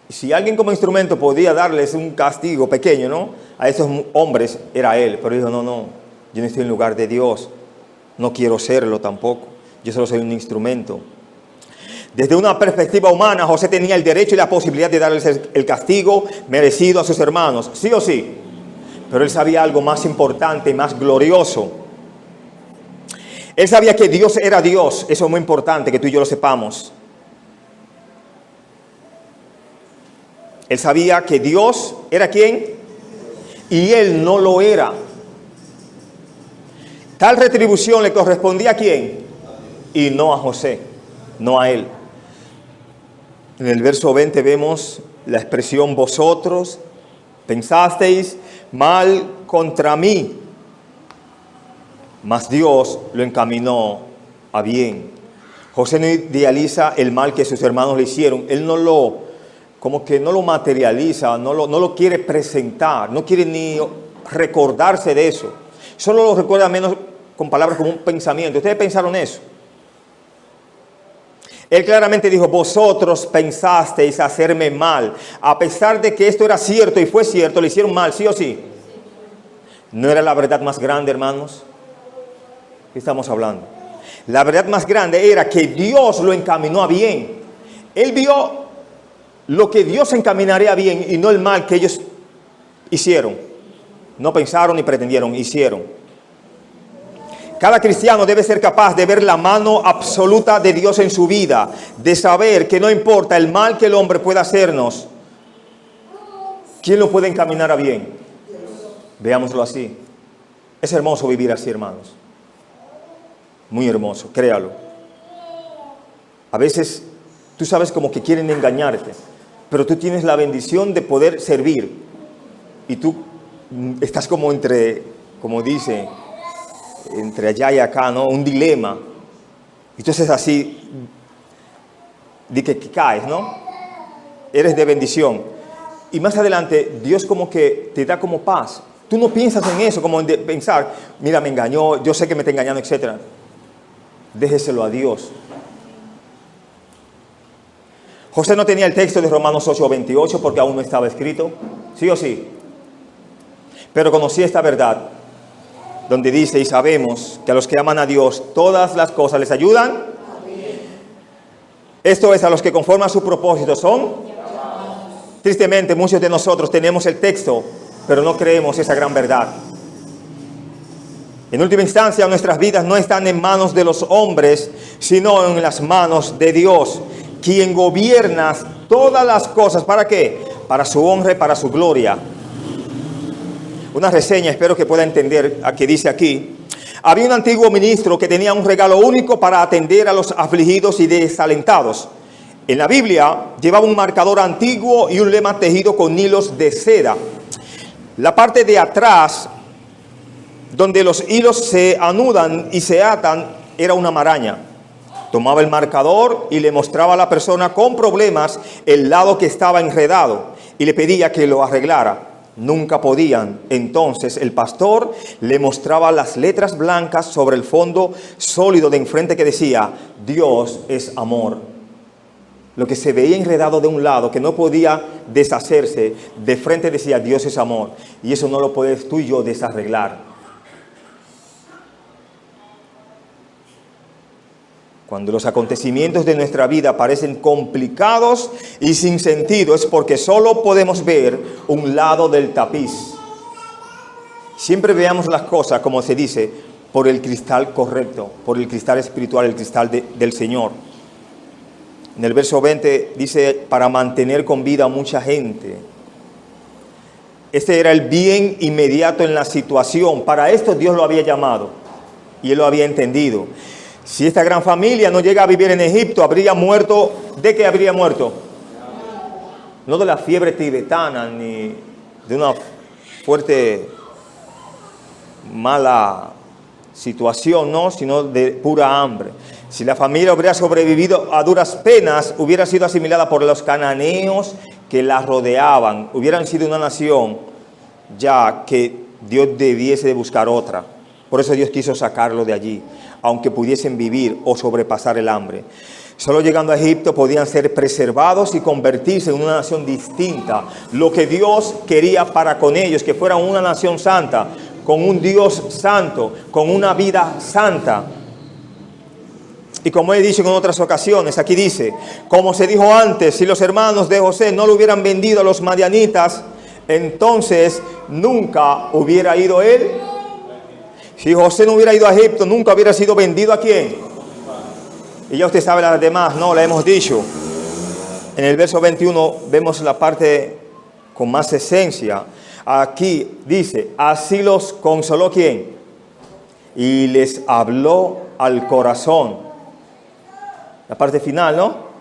Si alguien como instrumento podía darles un castigo pequeño, ¿no?, a esos hombres, era Él. Pero dijo, no, yo no estoy en lugar de Dios. No quiero serlo tampoco. Yo solo soy un instrumento. Desde una perspectiva humana, José tenía el derecho y la posibilidad de darles el castigo merecido a sus hermanos, sí o sí. Pero él sabía algo más importante y más glorioso. Él sabía que Dios era Dios. Eso es muy importante que tú y yo lo sepamos. Él sabía que Dios era ¿quién? Y él no lo era. Tal retribución le correspondía a ¿quién? Y no a José, no a él. En el verso 20 vemos la expresión vosotros pensasteis mal contra mí, mas Dios lo encaminó a bien. José no idealiza el mal que sus hermanos le hicieron. Él no lo materializa, no lo quiere presentar, no quiere ni recordarse de eso. Solo lo recuerda menos con palabras como un pensamiento. ¿Ustedes pensaron eso? Él claramente dijo, vosotros pensasteis hacerme mal. A pesar de que esto era cierto y fue cierto, le hicieron mal, ¿sí o sí? ¿No era la verdad más grande, hermanos? ¿Qué estamos hablando? La verdad más grande era que Dios lo encaminó a bien. Él vio lo que Dios encaminaría a bien y no el mal que ellos hicieron. No pensaron ni pretendieron, hicieron. Cada cristiano debe ser capaz de ver la mano absoluta de Dios en su vida, de saber que no importa el mal que el hombre pueda hacernos, ¿quién lo puede encaminar a bien? Veámoslo así. Es hermoso vivir así, hermanos. Muy hermoso, créalo. A veces tú sabes como que quieren engañarte, pero tú tienes la bendición de poder servir. Y tú estás como como dice, entre allá y acá, ¿no? Un dilema. Entonces así, de que caes, ¿no? Eres de bendición. Y más adelante, Dios como que te da como paz. Tú no piensas en eso, como en pensar, mira, me engañó, yo sé que me está engañando, etc. Déjeselo a Dios. José no tenía el texto de Romanos 8:28 porque aún no estaba escrito, ¿sí o sí? Pero conocía esta verdad, donde dice, y sabemos que a los que aman a Dios, todas las cosas les ayudan. Esto es, a los que conforme a su propósito son. Tristemente, muchos de nosotros tenemos el texto, pero no creemos esa gran verdad. En última instancia, nuestras vidas no están en manos de los hombres, sino en las manos de Dios, quien gobierna todas las cosas. ¿Para qué? Para su honra y para su gloria. Una reseña, espero que pueda entender a qué dice aquí. Había un antiguo ministro que tenía un regalo único para atender a los afligidos y desalentados. En la Biblia llevaba un marcador antiguo y un lema tejido con hilos de seda. La parte de atrás, donde los hilos se anudan y se atan, era una maraña. Tomaba el marcador y le mostraba a la persona con problemas el lado que estaba enredado y le pedía que lo arreglara. Nunca podían. Entonces el pastor le mostraba las letras blancas sobre el fondo sólido de enfrente que decía: Dios es amor. Lo que se veía enredado de un lado, que no podía deshacerse, de frente decía: Dios es amor. Y eso no lo puedes tú y yo desarreglar. Cuando los acontecimientos de nuestra vida parecen complicados y sin sentido, es porque solo podemos ver un lado del tapiz. Siempre veamos las cosas, como se dice, por el cristal correcto, por el cristal espiritual, el cristal del Señor. En el verso 20 dice: para mantener con vida a mucha gente. Este era el bien inmediato en la situación. Para esto Dios lo había llamado y él lo había entendido. Si esta gran familia no llega a vivir en Egipto, habría muerto. ¿De qué habría muerto? No de la fiebre tibetana ni de una fuerte mala situación, no, sino de pura hambre. Si la familia hubiera sobrevivido a duras penas, hubiera sido asimilada por los cananeos que la rodeaban. Hubieran sido una nación ya que Dios debiese de buscar otra. Por eso Dios quiso sacarlo de allí, aunque pudiesen vivir o sobrepasar el hambre. Solo llegando a Egipto podían ser preservados y convertirse en una nación distinta. Lo que Dios quería para con ellos, que fueran una nación santa, con un Dios santo, con una vida santa. Y como he dicho en otras ocasiones, aquí dice: como se dijo antes, si los hermanos de José no lo hubieran vendido a los madianitas, entonces nunca hubiera ido él. Si José no hubiera ido a Egipto, nunca hubiera sido vendido. ¿A quién? Y ya usted sabe las demás, no, la hemos dicho. En el verso 21 vemos la parte con más esencia. Aquí dice: así los consoló ¿quién? Y les habló al corazón. La parte final, ¿no?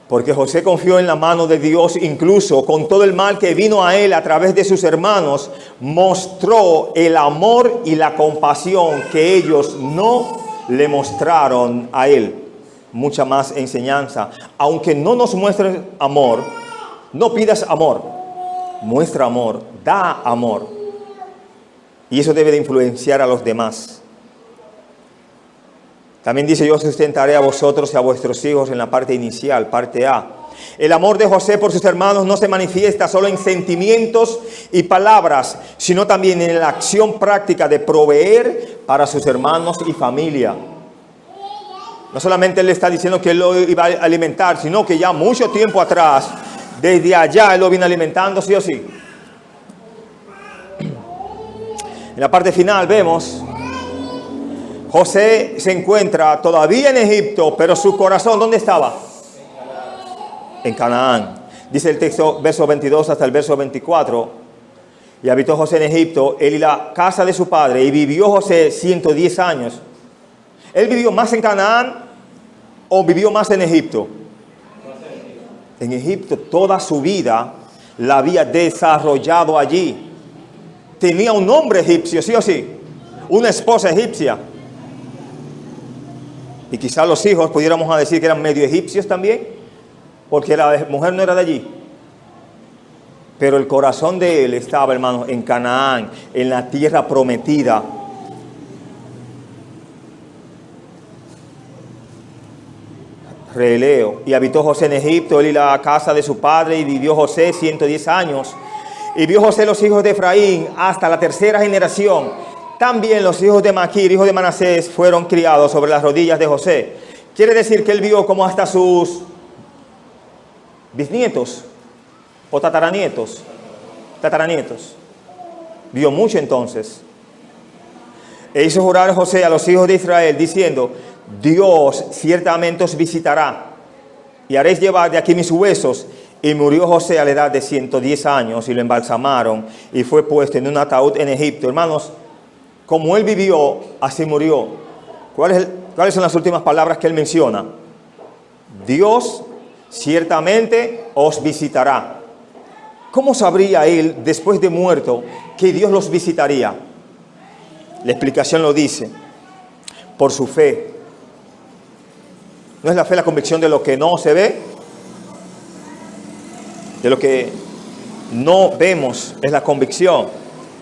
Porque José confió en la mano de Dios, incluso con todo el mal que vino a él a través de sus hermanos, mostró el amor y la compasión que ellos no le mostraron a él. Mucha más enseñanza. Aunque no nos muestren amor, no pidas amor, muestra amor, da amor. Y eso debe de influenciar a los demás. También dice: yo sustentaré a vosotros y a vuestros hijos, en la parte inicial, parte A. El amor de José por sus hermanos no se manifiesta solo en sentimientos y palabras, sino también en la acción práctica de proveer para sus hermanos y familia. No solamente él le está diciendo que él lo iba a alimentar, sino que ya mucho tiempo atrás, desde allá, él lo viene alimentando, sí o sí. En la parte final vemos: José se encuentra todavía en Egipto, pero su corazón, ¿dónde estaba? En Canaán. Dice el texto, verso 22 hasta el verso 24. Y habitó José en Egipto, él y la casa de su padre, y vivió José 110 años. ¿Él vivió más en Canaán o vivió más en Egipto? En Egipto toda su vida la había desarrollado allí. Tenía un hombre egipcio, sí o sí, una esposa egipcia. Y quizás los hijos pudiéramos decir que eran medio egipcios también, porque la mujer no era de allí. Pero el corazón de él estaba, hermanos, en Canaán, en la tierra prometida. Releo. Y habitó José en Egipto, él y la casa de su padre, y vivió José 110 años. Y vio José los hijos de Efraín hasta la tercera generación. También los hijos de Maquir, hijos de Manasés, fueron criados sobre las rodillas de José. Quiere decir que él vio como hasta sus bisnietos o tataranietos. tataranietos. Vio mucho entonces. E hizo jurar José a los hijos de Israel, diciendo: Dios ciertamente os visitará, y haréis llevar de aquí mis huesos. Y murió José a la edad de 110 años, y lo embalsamaron, y fue puesto en un ataúd en Egipto. Hermanos, como él vivió, así murió. ¿Cuáles son las últimas palabras que él menciona? Dios ciertamente os visitará. ¿Cómo sabría él, después de muerto, que Dios los visitaría? La explicación lo dice: por su fe. ¿No es la fe la convicción de lo que no se ve? De lo que no vemos es la convicción,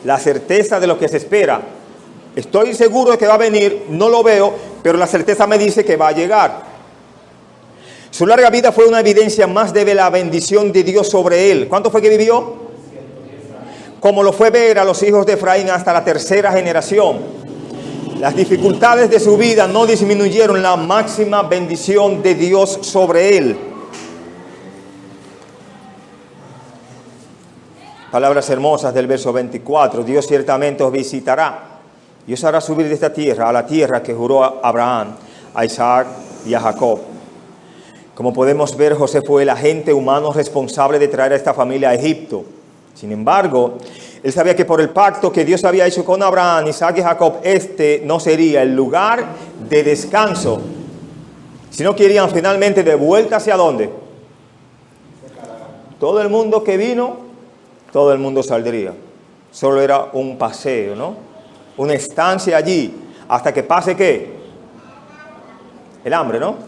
la certeza de lo que se espera. Estoy seguro de que va a venir, no lo veo, pero la certeza me dice que va a llegar. Su larga vida fue una evidencia más de la bendición de Dios sobre él. ¿Cuánto fue que vivió? Como lo fue ver a los hijos de Efraín hasta la tercera generación. Las dificultades de su vida no disminuyeron la máxima bendición de Dios sobre él. Palabras hermosas del verso 24. Dios ciertamente os visitará. Dios hará subir de esta tierra a la tierra que juró a Abraham, a Isaac y a Jacob. Como podemos ver, José fue el agente humano responsable de traer a esta familia a Egipto. Sin embargo, él sabía que por el pacto que Dios había hecho con Abraham, Isaac y Jacob, este no sería el lugar de descanso, sino que irían finalmente de vuelta ¿hacia dónde? Todo el mundo que vino, todo el mundo saldría. Solo era un paseo, ¿no? Una estancia allí, hasta que pase ¿qué? El hambre, ¿no?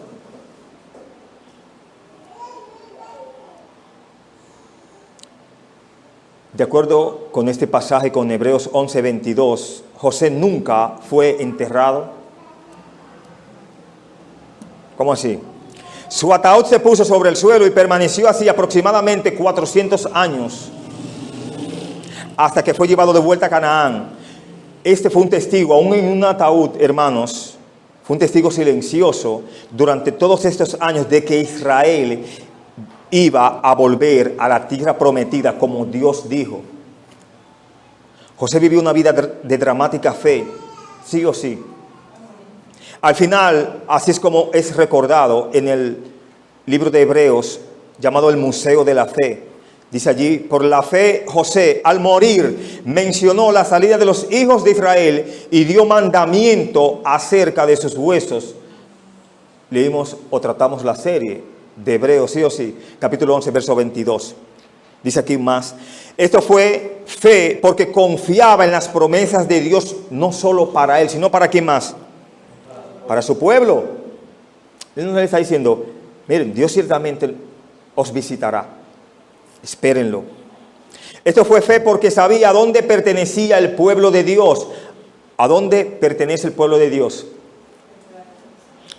De acuerdo con este pasaje, con Hebreos 11:22, José nunca fue enterrado. ¿Cómo así? Su ataúd se puso sobre el suelo y permaneció así aproximadamente 400 años, hasta que fue llevado de vuelta a Canaán. Este fue un testigo, aún en un ataúd, hermanos, fue un testigo silencioso durante todos estos años de que Israel iba a volver a la tierra prometida como Dios dijo. José vivió una vida de dramática fe, sí o sí. Al final, así es como es recordado en el libro de Hebreos, llamado el Museo de la Fe. Dice allí: por la fe José, al morir, mencionó la salida de los hijos de Israel y dio mandamiento acerca de sus huesos. Leímos o tratamos la serie de Hebreos, sí o sí, capítulo 11, verso 22. Dice aquí más: esto fue fe porque confiaba en las promesas de Dios, no solo para él, sino para quién más, para su pueblo. Él no le está diciendo: miren, Dios ciertamente os visitará, espérenlo. Esto fue fe porque sabía a dónde pertenecía el pueblo de Dios. ¿A dónde pertenece el pueblo de Dios?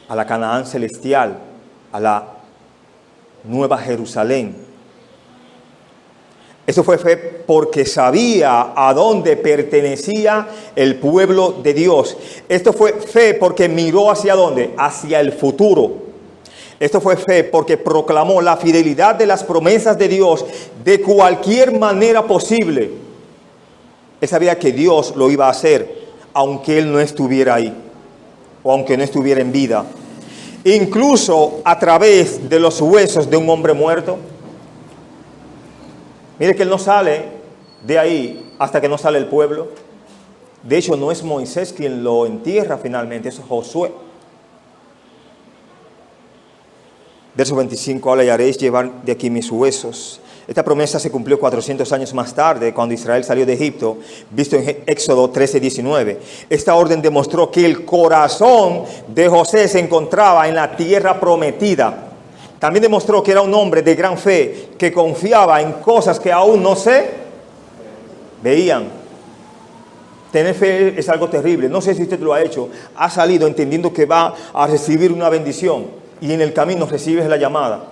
A la Canaán celestial, a la Nueva Jerusalén. Eso fue fe porque sabía a dónde pertenecía el pueblo de Dios. Esto fue fe porque miró hacia dónde, hacia el futuro. Esto fue fe porque proclamó la fidelidad de las promesas de Dios de cualquier manera posible. Él sabía que Dios lo iba a hacer, aunque él no estuviera ahí, o aunque no estuviera en vida. Incluso a través de los huesos de un hombre muerto. Mire que él no sale de ahí hasta que no sale el pueblo. De hecho, no es Moisés quien lo entierra finalmente, es Josué. Verso 25: ahora haréis llevar de aquí mis huesos. Esta promesa se cumplió 400 años más tarde, cuando Israel salió de Egipto, visto en Éxodo 13:19. Esta orden demostró que el corazón de José se encontraba en la tierra prometida. También demostró que era un hombre de gran fe, que confiaba en cosas que aún no se veían. Tener fe es algo terrible. No sé si usted lo ha hecho. Ha salido entendiendo que va a recibir una bendición y en el camino recibes la llamada.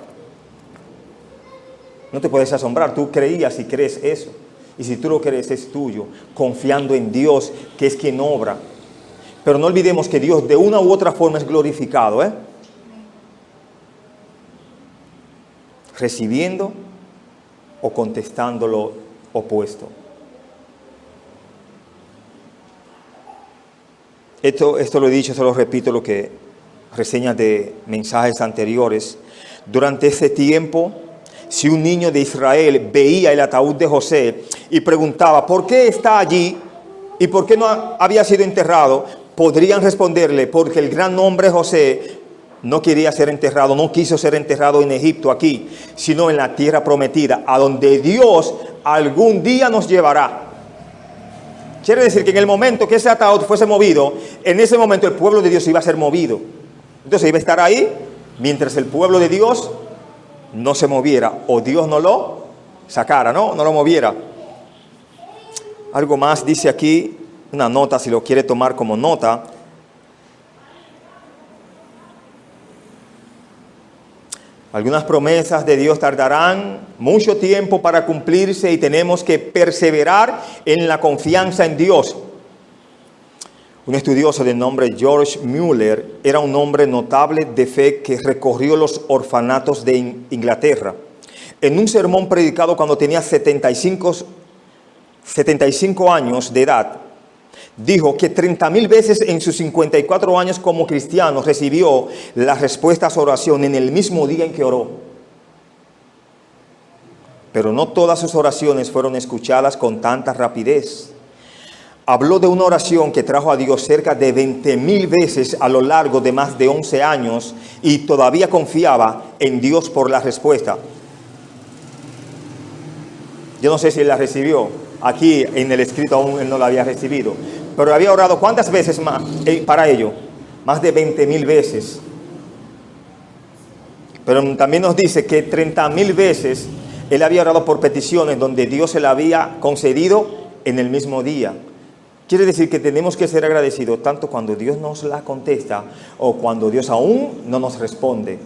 No te puedes asombrar. Tú creías y crees eso. Y si tú lo crees, es tuyo. Confiando en Dios, que es quien obra. Pero no olvidemos que Dios de una u otra forma es glorificado, recibiendo o contestándolo opuesto. Esto lo he dicho, se lo repito, lo que reseñas de mensajes anteriores. Durante ese tiempo, si un niño de Israel veía el ataúd de José y preguntaba, ¿por qué está allí? ¿Y por qué no había sido enterrado? Podrían responderle, porque el gran hombre José no quería ser enterrado, no quiso ser enterrado en Egipto, aquí, sino en la tierra prometida, a donde Dios algún día nos llevará. Quiere decir que en el momento que ese ataúd fuese movido, en ese momento el pueblo de Dios iba a ser movido. Entonces iba a estar ahí mientras el pueblo de Dios no se moviera o Dios no lo sacara, no lo moviera. Algo más dice aquí, una nota si lo quiere tomar como nota. Algunas promesas de Dios tardarán mucho tiempo para cumplirse y tenemos que perseverar en la confianza en Dios. Un estudioso de nombre George Mueller era un hombre notable de fe que recorrió los orfanatos de Inglaterra. En un sermón predicado cuando tenía 75 años de edad, dijo que 30,000 veces en sus 54 años como cristiano recibió la respuesta a su oración en el mismo día en que oró. Pero no todas sus oraciones fueron escuchadas con tanta rapidez. Habló de una oración que trajo a Dios cerca de 20,000 veces a lo largo de más de 11 años y todavía confiaba en Dios por la respuesta. Yo no sé si él la recibió. Aquí en el escrito aún él no la había recibido. Pero había orado ¿cuántas veces más para ello? Más de 20,000 veces. Pero también nos dice que 30,000 veces él había orado por peticiones donde Dios se la había concedido en el mismo día. Quiere decir que tenemos que ser agradecidos tanto cuando Dios nos la contesta o cuando Dios aún no nos responde.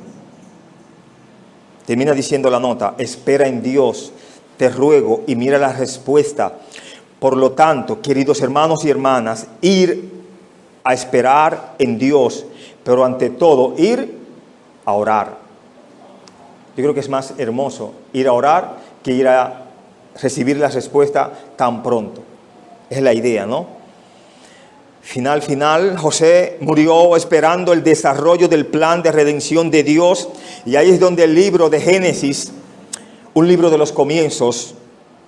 Termina diciendo la nota, espera en Dios, te ruego y mira la respuesta. Por lo tanto, queridos hermanos y hermanas, ir a esperar en Dios, pero ante todo ir a orar. Yo creo que es más hermoso ir a orar que ir a recibir la respuesta tan pronto. Es la idea, ¿no? Final, José murió esperando el desarrollo del plan de redención de Dios. Y ahí es donde el libro de Génesis, un libro de los comienzos,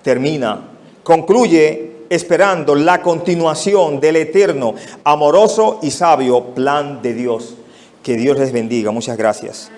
termina. Concluye esperando la continuación del eterno, amoroso y sabio plan de Dios. Que Dios les bendiga. Muchas gracias.